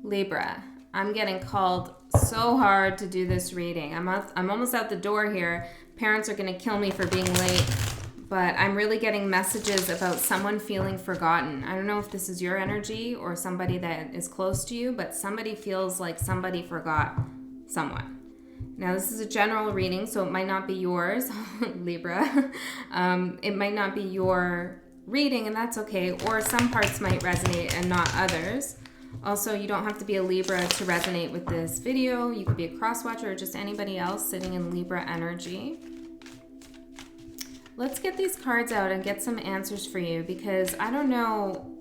Libra, I'm getting called so hard to do this reading. I'm almost out the door here. Parents are going to kill me for being late, but I'm really getting messages about someone feeling forgotten. I don't know if this is your energy or somebody that is close to you, but somebody feels like somebody forgot someone. Now, this is a general reading, so it might not be yours, Libra. It might not be your reading, and that's okay. Or some parts might resonate and not others. Also, you don't have to be a Libra to resonate with this video. You could be a cross-watcher or just anybody else sitting in Libra energy. Let's get these cards out and get some answers for you, because I don't know,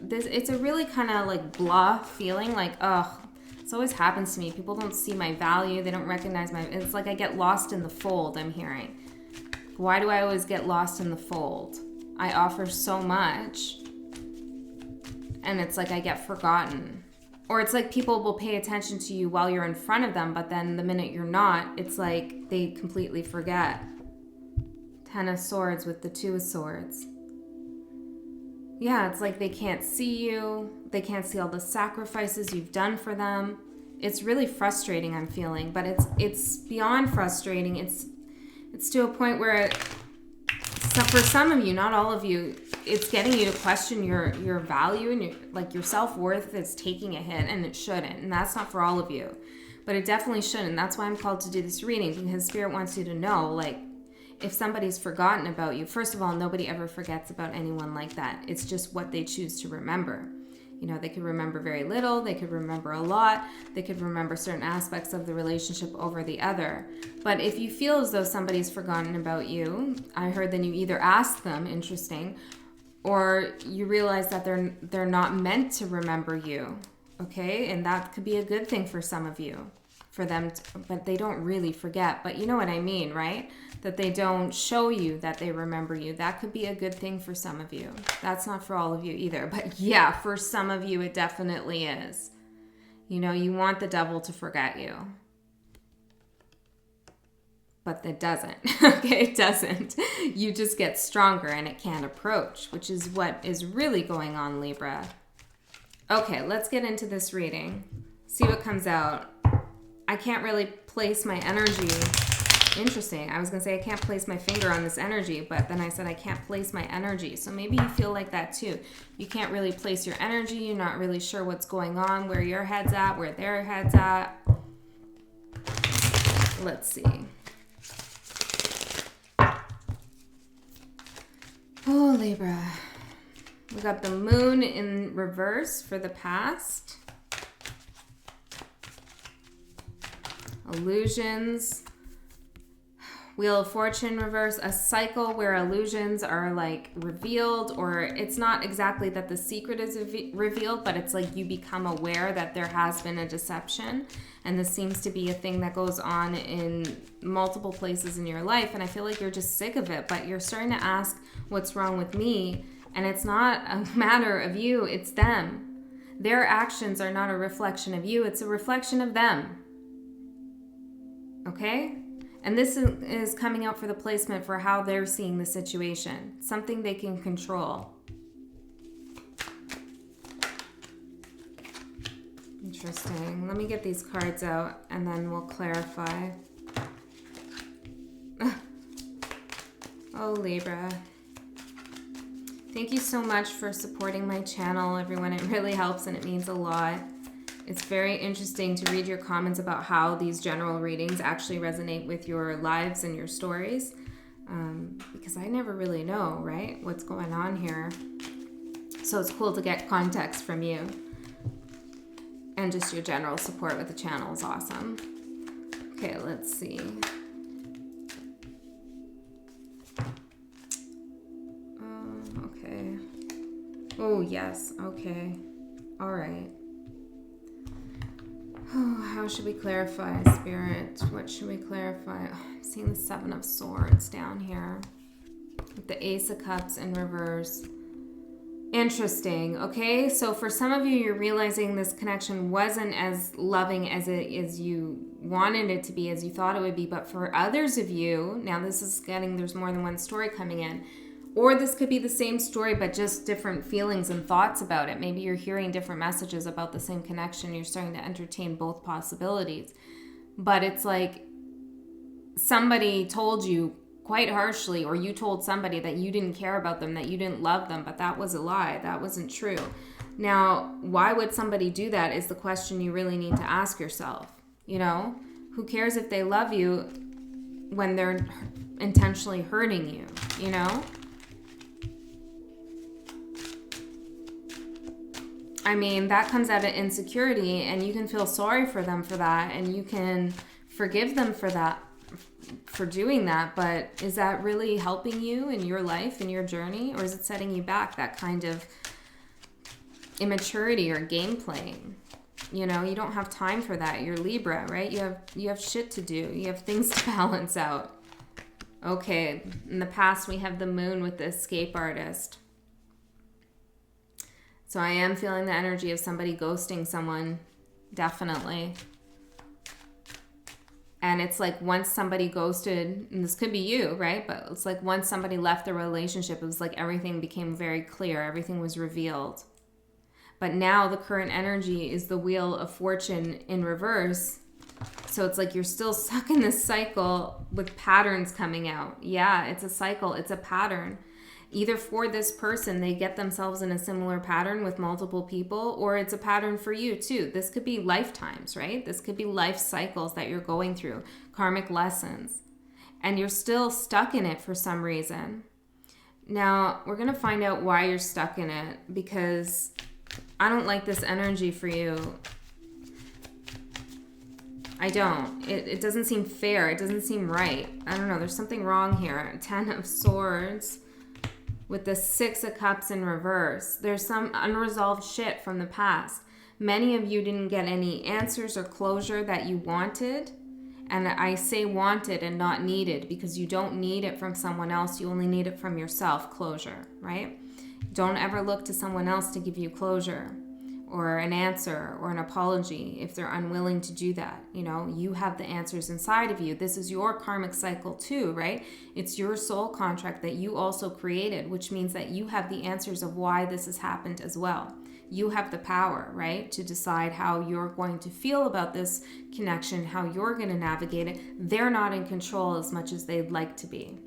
it's a really kind of like blah feeling, like, ugh, this always happens to me. People don't see my value. They don't recognize it's like I get lost in the fold, I'm hearing. Why do I always get lost in the fold? I offer so much, and it's like I get forgotten. Or it's like people will pay attention to you while you're in front of them, but then the minute you're not, it's like they completely forget. Ten of Swords with the Two of Swords. Yeah, it's like they can't see you. They can't see all the sacrifices you've done for them. It's really frustrating, I'm feeling, but it's beyond frustrating. It's to a point where for some of you, not all of you, it's getting you to question your value, and your self-worth is taking a hit, and it shouldn't. And that's not for all of you, but it definitely shouldn't. That's why I'm called to do this reading, because Spirit wants you to know, like, if somebody's forgotten about you, first of all, nobody ever forgets about anyone like that. It's just what they choose to remember. You know, they could remember very little, they could remember a lot, they could remember certain aspects of the relationship over the other. But if you feel as though somebody's forgotten about you, I heard then you either ask them, interesting, or you realize that they're not meant to remember you, okay? And that could be a good thing for some of you, for them, but they don't really forget. But you know what I mean, right? That they don't show you that they remember you. That could be a good thing for some of you. That's not for all of you either. But yeah, for some of you, it definitely is. You know, you want the devil to forget you. But it doesn't. Okay, it doesn't. You just get stronger and it can't approach, which is what is really going on, Libra. Okay, let's get into this reading. See what comes out. I can't really place my energy. Interesting. I was going to say I can't place my finger on this energy, but then I said I can't place my energy. So maybe you feel like that too. You can't really place your energy. You're not really sure what's going on, where your head's at, where their head's at. Let's see. Oh, Libra. We got the moon in reverse for the past. Illusions. Wheel of Fortune reverse, a cycle where illusions are like revealed, or it's not exactly that the secret is revealed, but it's like you become aware that there has been a deception. And this seems to be a thing that goes on in multiple places in your life. And I feel like you're just sick of it, but you're starting to ask what's wrong with me. And it's not a matter of you, it's them. Their actions are not a reflection of you, it's a reflection of them. Okay? And this is coming out for the placement for how they're seeing the situation. Something they can control. Interesting. Let me get these cards out and then we'll clarify. Oh, Libra. Thank you so much for supporting my channel, everyone. It really helps and it means a lot. It's very interesting to read your comments about how these general readings actually resonate with your lives and your stories, because I never really know, right, what's going on here. So it's cool to get context from you. And just your general support with the channel is awesome. Okay, let's see. Okay. Oh, yes. Okay. All right. Oh, how should we clarify, Spirit? What should we clarify? Oh, I'm seeing the Seven of Swords down here. With the Ace of Cups in reverse. Interesting. Okay, so for some of you, you're realizing this connection wasn't as loving as you wanted it to be, as you thought it would be. But for others of you, now this is there's more than one story coming in. Or this could be the same story, but just different feelings and thoughts about it. Maybe you're hearing different messages about the same connection. You're starting to entertain both possibilities. But it's like somebody told you quite harshly, or you told somebody that you didn't care about them, that you didn't love them, but that was a lie. That wasn't true. Now, why would somebody do that is the question you really need to ask yourself. You know, who cares if they love you when they're intentionally hurting you, you know? I mean, that comes out of insecurity, and you can feel sorry for them for that, and you can forgive them for that, for doing that, but is that really helping you in your life, in your journey, or is it setting you back, that kind of immaturity or game playing? You know, you don't have time for that. You're Libra, right? You have shit to do. You have things to balance out. Okay, in the past we have the moon with the escape artist. So I am feeling the energy of somebody ghosting someone, definitely. And it's like once somebody ghosted, and this could be you, right? But it's like once somebody left the relationship, it was like everything became very clear. Everything was revealed. But now the current energy is the Wheel of Fortune in reverse. So it's like you're still stuck in this cycle with patterns coming out. Yeah, it's a cycle. It's a pattern. Either for this person, they get themselves in a similar pattern with multiple people, or it's a pattern for you too. This could be lifetimes, right? This could be life cycles that you're going through, karmic lessons, and you're still stuck in it for some reason. Now, we're going to find out why you're stuck in it, because I don't like this energy for you. I don't. It doesn't seem fair. It doesn't seem right. I don't know. There's something wrong here. 10 of Swords with the 6 of Cups in reverse. There's some unresolved shit from the past. Many of you didn't get any answers or closure that you wanted. And I say wanted and not needed, because you don't need it from someone else. You only need it from yourself, closure, right? Don't ever look to someone else to give you closure or an answer or an apology if they're unwilling to do that. You know, you have the answers inside of you. This is your karmic cycle too, right? It's your soul contract that you also created, which means that you have the answers of why this has happened as well. You have the power, right, to decide how you're going to feel about this connection, how you're going to navigate it. They're not in control as much as they'd like to be.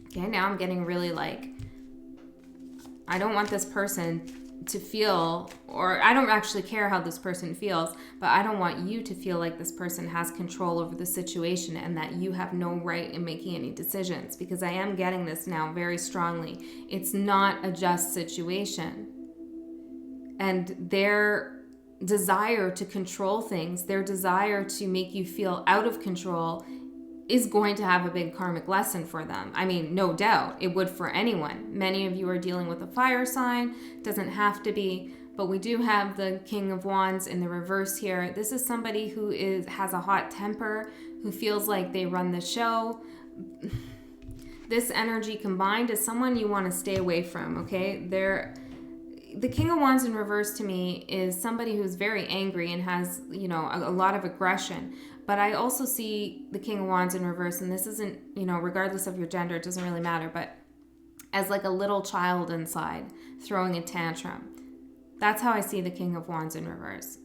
Okay, now I'm getting really like, I don't want this person to feel, or I don't actually care how this person feels, but I don't want you to feel like this person has control over the situation and that you have no right in making any decisions, because I am getting this now very strongly. It's not a just situation. And their desire to control things, their desire to make you feel out of control is going to have a big karmic lesson for them. I mean, no doubt, it would for anyone. Many of you are dealing with a fire sign, doesn't have to be, but we do have the King of Wands in the reverse here. This is somebody who has a hot temper, who feels like they run the show. This energy combined is someone you want to stay away from, okay? The King of Wands in reverse to me is somebody who's very angry and has, you know, a lot of aggression. But I also see the King of Wands in reverse, and this isn't, you know, regardless of your gender, it doesn't really matter, but as like a little child inside throwing a tantrum. That's how I see the King of Wands in reverse.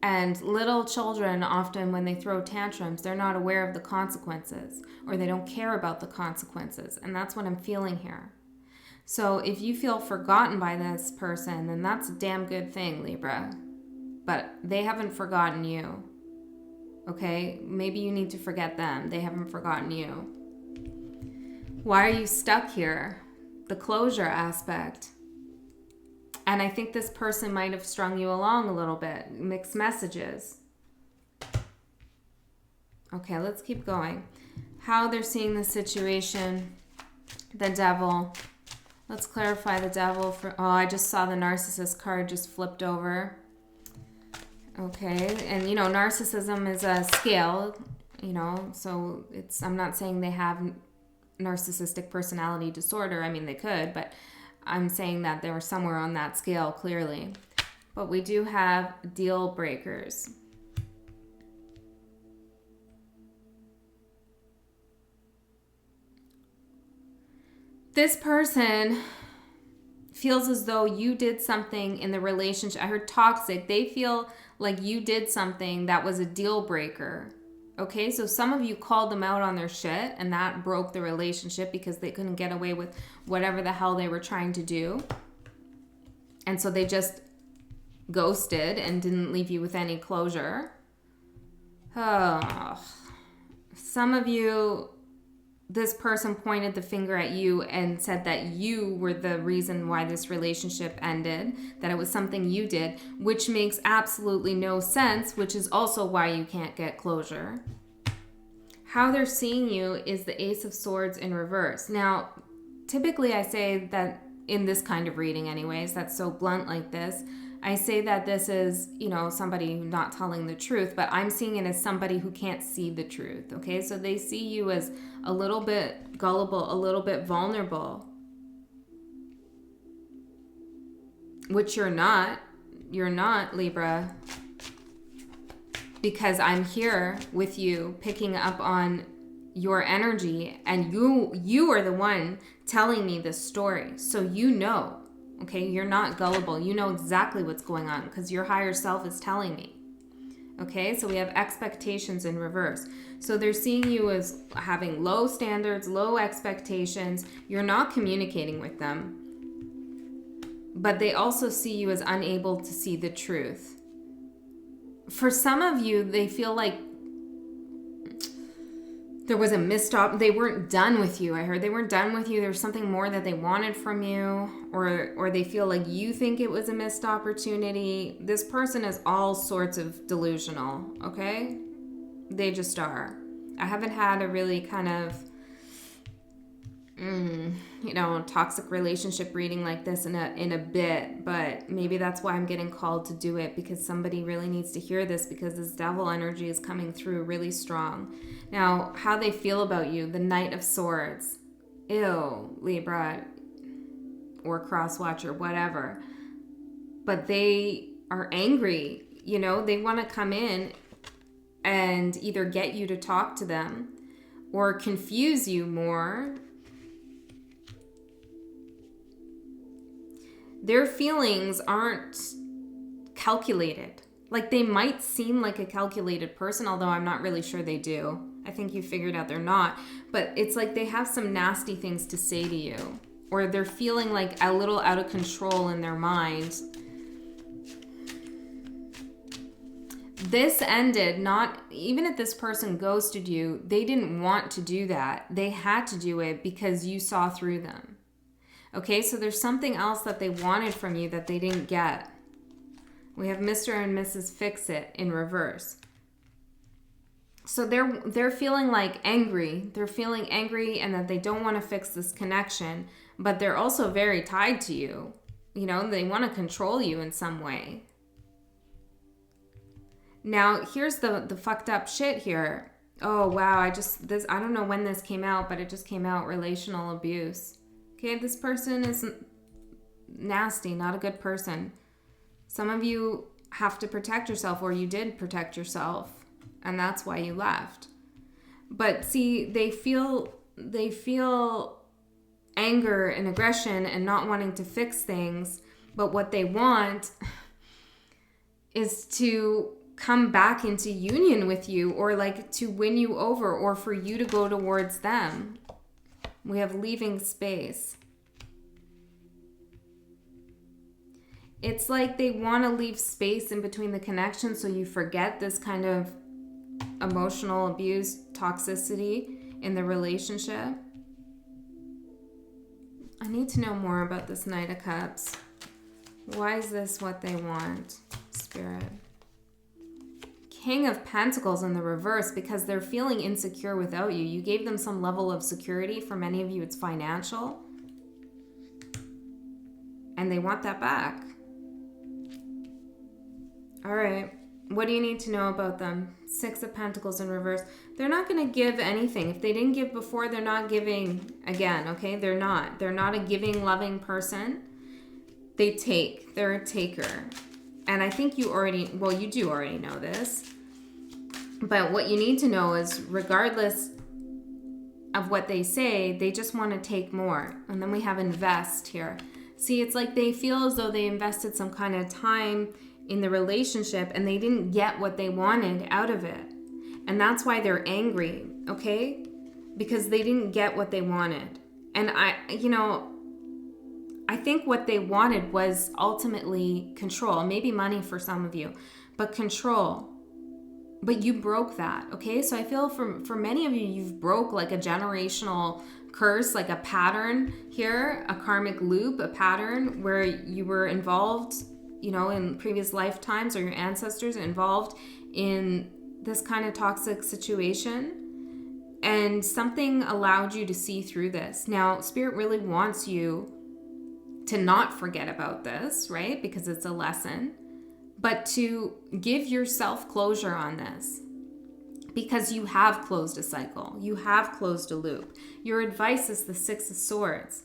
And little children, often when they throw tantrums, they're not aware of the consequences, or they don't care about the consequences. And that's what I'm feeling here. So if you feel forgotten by this person, then that's a damn good thing, Libra. But they haven't forgotten you. Okay? Maybe you need to forget them. They haven't forgotten you. Why are you stuck here? The closure aspect. And I think this person might have strung you along a little bit. Mixed messages. Okay, let's keep going. How they're seeing the situation. The Devil. Let's clarify the Devil. I just saw the Narcissist card just flipped over. Okay, and you know, narcissism is a scale, you know, so I'm not saying they have narcissistic personality disorder. I mean, they could, but I'm saying that they were somewhere on that scale, clearly. But we do have deal breakers. This person feels as though you did something in the relationship. I heard toxic. They feel like you did something that was a deal breaker. Okay, so some of you called them out on their shit, and that broke the relationship because they couldn't get away with whatever the hell they were trying to do. And so they just ghosted and didn't leave you with any closure. Oh, some of you, this person pointed the finger at you and said that you were the reason why this relationship ended, that it was something you did, which makes absolutely no sense, which is also why you can't get closure. How they're seeing you is the Ace of Swords in reverse. Now, typically I say that in this kind of reading anyways, that's so blunt like this, I say that this is, somebody not telling the truth, but I'm seeing it as somebody who can't see the truth, okay? So they see you as a little bit gullible, a little bit vulnerable, which you're not. You're not, Libra, because I'm here with you, picking up on your energy, and you are the one telling me this story, so you know. Okay, you're not gullible. You know exactly what's going on because your higher self is telling me. Okay, so we have expectations in reverse. So they're seeing you as having low standards, low expectations. You're not communicating with them. But they also see you as unable to see the truth. For some of you, they feel like there was a missed they weren't done with you. I heard they weren't done with you. There's something more that they wanted from you, or they feel like you think it was a missed opportunity. This person is all sorts of delusional, okay? They just are. I haven't had a really kind of toxic relationship reading like this in a bit, but maybe that's why I'm getting called to do it, because somebody really needs to hear this, because this devil energy is coming through really strong. Now, how they feel about you, the Knight of Swords. Ew, Libra, or cross-watch or whatever. But they are angry, they want to come in and either get you to talk to them or confuse you more. Their feelings aren't calculated. Like, they might seem like a calculated person, although I'm not really sure they do. I think you figured out they're not. But it's like they have some nasty things to say to you. Or they're feeling like a little out of control in their mind. This ended even if this person ghosted you, they didn't want to do that. They had to do it because you saw through them. Okay, so there's something else that they wanted from you that they didn't get. We have Mr. and Mrs. Fix-It in reverse. So they're feeling like angry. They're feeling angry and that they don't want to fix this connection, but they're also very tied to you. They want to control you in some way. Now, here's the fucked up shit here. Oh, wow, I don't know when this came out, but it just came out, relational abuse. Okay, this person is nasty, not a good person. Some of you have to protect yourself, or you did protect yourself, and that's why you left. But see, they feel anger and aggression and not wanting to fix things, but what they want is to come back into union with you, or like to win you over, or for you to go towards them. We have leaving space. It's like they want to leave space in between the connection so you forget this kind of emotional abuse, toxicity in the relationship. I need to know more about this Knight of Cups. Why is this what they want, Spirit? King of Pentacles in the reverse, because they're feeling insecure without you. You gave them some level of security. For many of you, it's financial. And they want that back. All right. What do you need to know about them? Six of Pentacles in reverse. They're not going to give anything. If they didn't give before, they're not giving again, okay? They're not. They're not a giving, loving person. They take. They're a taker. And I think you do already know this. But what you need to know is, regardless of what they say, they just want to take more. And then we have invest here. See, it's like they feel as though they invested some kind of time in the relationship and they didn't get what they wanted out of it. And that's why they're angry, okay? Because they didn't get what they wanted. And I think what they wanted was ultimately control, maybe money for some of you, but control. But you broke that, okay? So I feel for many of you, you've broke like a generational curse, like a pattern here, a karmic loop, a pattern where you were involved, in previous lifetimes, or your ancestors involved in this kind of toxic situation. And something allowed you to see through this. Now, Spirit really wants you to not forget about this, right? Because it's a lesson. But to give yourself closure on this, because you have closed a cycle, you have closed a loop. Your advice is the Six of Swords,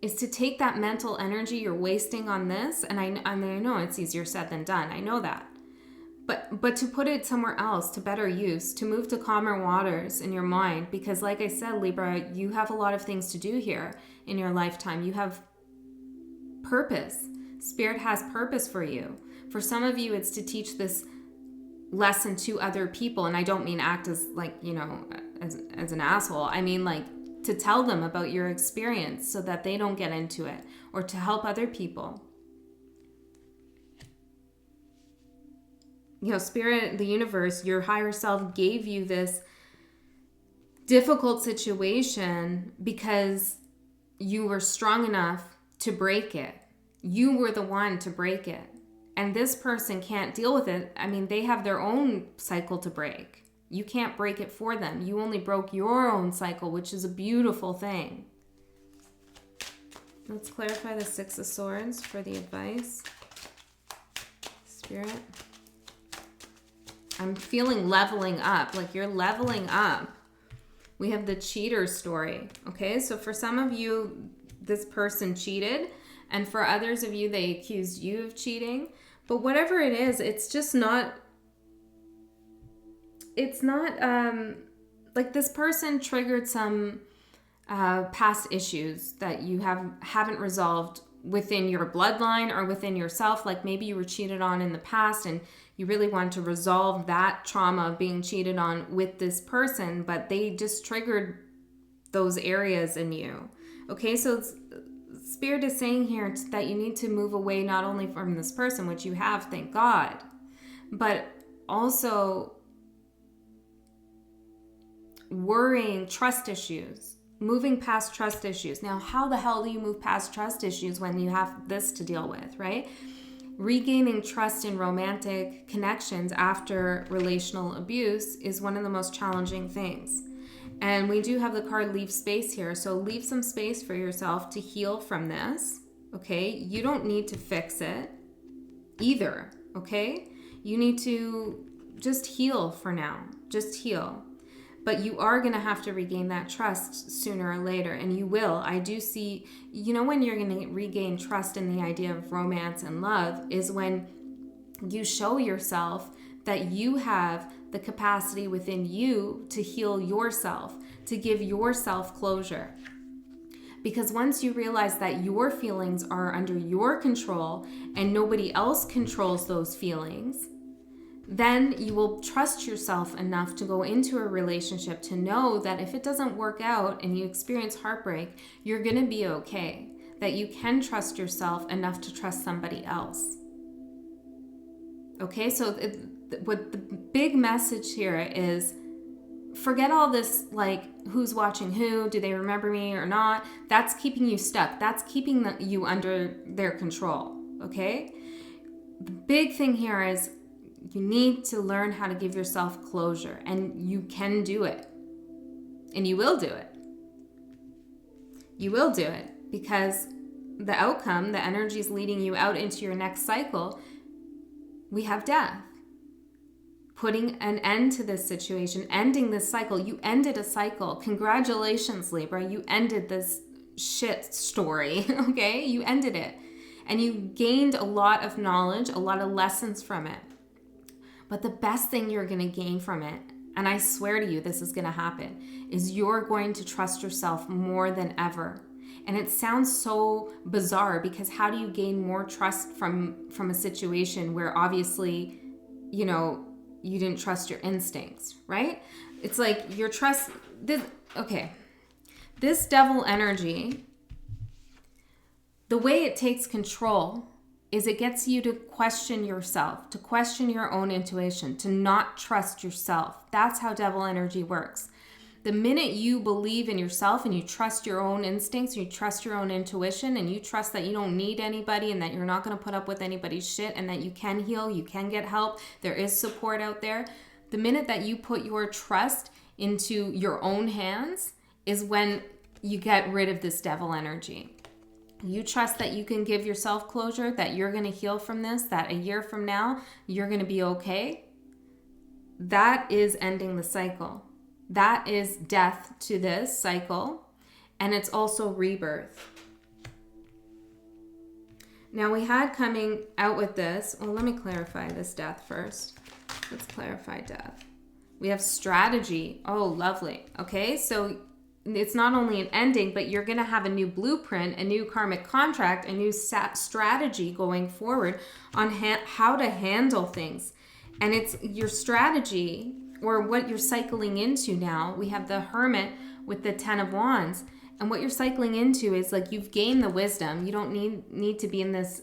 is to take that mental energy you're wasting on this, and I know it's easier said than done, I know that, but to put it somewhere else, to better use, to move to calmer waters in your mind, because like I said, Libra, you have a lot of things to do here in your lifetime. You have purpose. Spirit has purpose for you. For some of you, it's to teach this lesson to other people. And I don't mean act as as an asshole. I mean to tell them about your experience so that they don't get into it, or to help other people. Spirit, the universe, your higher self gave you this difficult situation because you were strong enough to break it. You were the one to break it. And this person can't deal with it. I mean, they have their own cycle to break. You can't break it for them. You only broke your own cycle, which is a beautiful thing. Let's clarify the Six of Swords for the advice. Spirit. I'm feeling leveling up, like you're leveling up. We have the cheater story, okay? So for some of you, this person cheated, and for others of you, they accused you of cheating. But whatever it is, it's just not, like this person triggered some past issues that you haven't resolved within your bloodline or within yourself. Like maybe you were cheated on in the past and you really want to resolve that trauma of being cheated on with this person, but they just triggered those areas in you. Okay, so Spirit is saying here that you need to move away not only from this person, which you have, thank God, but also worrying, trust issues, moving past trust issues. Now, how the hell do you move past trust issues when you have this to deal with, right? Regaining trust in romantic connections after relational abuse is one of the most challenging things. And we do have the card leave space here. So leave some space for yourself to heal from this, okay? You don't need to fix it either, okay? You need to just heal for now. Just heal. But you are going to have to regain that trust sooner or later, and you will. I do see, when you're going to regain trust in the idea of romance and love is when you show yourself that you have the capacity within you to heal yourself, to give yourself closure. Because once you realize that your feelings are under your control and nobody else controls those feelings, then you will trust yourself enough to go into a relationship to know that if it doesn't work out and you experience heartbreak, you're going to be okay. That you can trust yourself enough to trust somebody else. Okay, so what the big message here is, forget all this who's watching who, do they remember me or not? That's keeping you stuck. That's keeping you under their control, okay? The big thing here is you need to learn how to give yourself closure, and you can do it. And you will do it. You will do it because the outcome, the energy is leading you out into your next cycle. We have death. Putting an end to this situation, ending this cycle. You ended a cycle. Congratulations, Libra. You ended this shit story, okay? You ended it. And you gained a lot of knowledge, a lot of lessons from it. But the best thing you're going to gain from it, and I swear to you this is going to happen, is you're going to trust yourself more than ever. And it sounds so bizarre, because how do you gain more trust from a situation where obviously, you know, you didn't trust your instincts, right? It's like your trust, this devil energy, the way it takes control is it gets you to question yourself, to question your own intuition, to not trust yourself. That's how devil energy works. The minute you believe in yourself and you trust your own instincts, you trust your own intuition, and you trust that you don't need anybody and that you're not going to put up with anybody's shit, and that you can heal, you can get help, there is support out there. The minute that you put your trust into your own hands is when you get rid of this devil energy. You trust that you can give yourself closure, that you're going to heal from this, that a year from now, you're going to be okay. That is ending the cycle. That is death to this cycle, and it's also rebirth. Now we had coming out with this, well, let me clarify this death first. Let's clarify death. We have strategy. Oh, lovely. Okay, so it's not only an ending, but you're going to have a new blueprint, a new karmic contract, a new strategy going forward on how to handle things. And it's your strategy, or what you're cycling into now. We have the Hermit with the 10 of Wands. And what you're cycling into is like, you've gained the wisdom. You don't need to be in this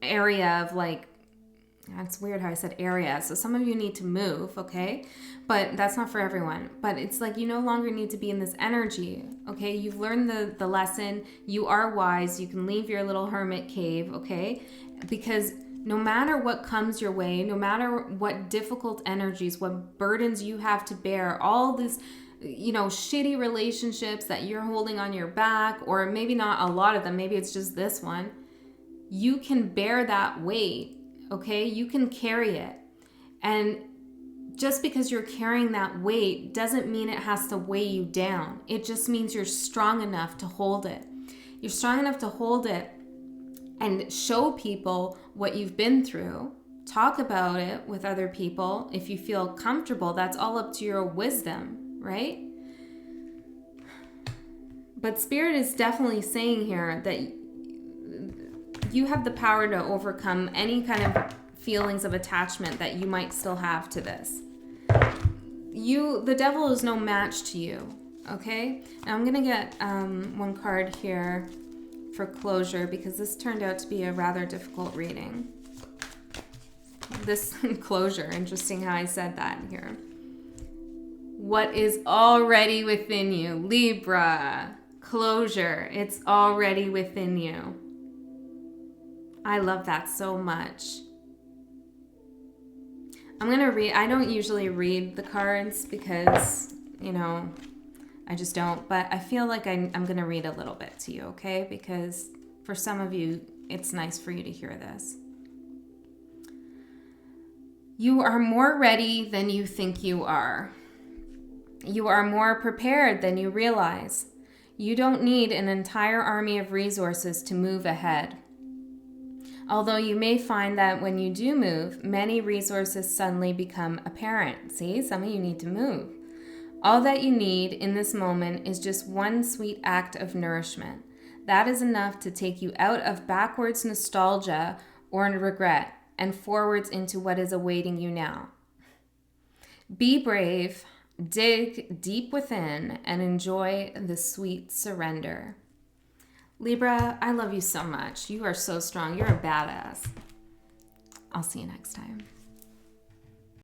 area of like, that's weird how I said area. So some of you need to move, okay? But that's not for everyone. But it's like, you no longer need to be in this energy, okay? You've learned the lesson. You are wise. You can leave your little hermit cave, okay? Because no matter what comes your way, no matter what difficult energies, what burdens you have to bear, all these, you know, shitty relationships that you're holding on your back, or maybe not a lot of them, maybe it's just this one, you can bear that weight, okay? You can carry it. And just because you're carrying that weight doesn't mean it has to weigh you down. It just means you're strong enough to hold it. You're strong enough to hold it and show people what you've been through. Talk about it with other people if you feel comfortable. That's all up to your wisdom, right? But Spirit is definitely saying here that you have the power to overcome any kind of feelings of attachment that you might still have to this. The devil is no match to you, okay? Now I'm gonna get one card here for closure, because this turned out to be a rather difficult reading. This closure, interesting how I said that here. What is already within you? Libra, closure, it's already within you. I love that so much. I'm gonna read, I don't usually read the cards because, you know, I just don't, but I feel like I'm going to read a little bit to you, okay? Because for some of you, it's nice for you to hear this. You are more ready than you think you are. You are more prepared than you realize. You don't need an entire army of resources to move ahead. Although you may find that when you do move, many resources suddenly become apparent. See, some of you need to move. All that you need in this moment is just one sweet act of nourishment. That is enough to take you out of backwards nostalgia or regret and forwards into what is awaiting you now. Be brave, dig deep within, and enjoy the sweet surrender. Libra, I love you so much. You are so strong. You're a badass. I'll see you next time.